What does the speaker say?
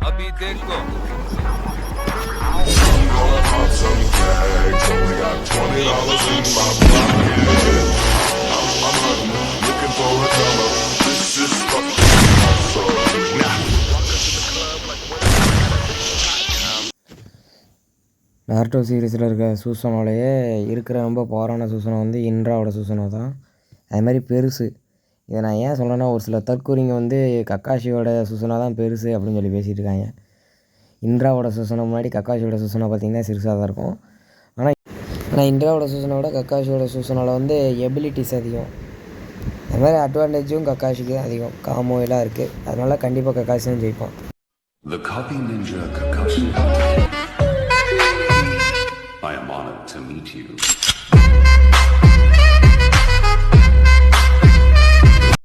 अभी देखो நாருட்டோ சீரீஸில் இருக்க சூசனோடையே இருக்கிற ரொம்ப பவரான சூசனம் வந்து இன்ட்ராவோட சூசனோ தான். அது மாதிரி பெருசு. இதை நான் ஏன் சொல்கிறேன்னா, ஒரு சில தற்கூறிங்க வந்து கக்காஷியோட சூசனா தான் பெருசு அப்படின்னு சொல்லி பேசிகிட்டு இருக்காங்க. இன்ட்ராவோட சூசனை முன்னாடி கக்காஷியோட சூசனை பார்த்திங்கன்னா சிறுசாக தான் இருக்கும். ஆனால் இன்ட்ராவோட சூசனை விட கக்காஷியோட சூசனோட வந்து எபிலிட்டிஸ் அதிகம். அது மாதிரி அட்வான்டேஜும் கக்காஷிக்கு அதிகம். காமோ எல்லாம் இருக்குது. அதனால் கண்டிப்பாக கக்காஷி தான் ஜெயிப்பான். The copy ninja Kakashi. I am honored to meet you.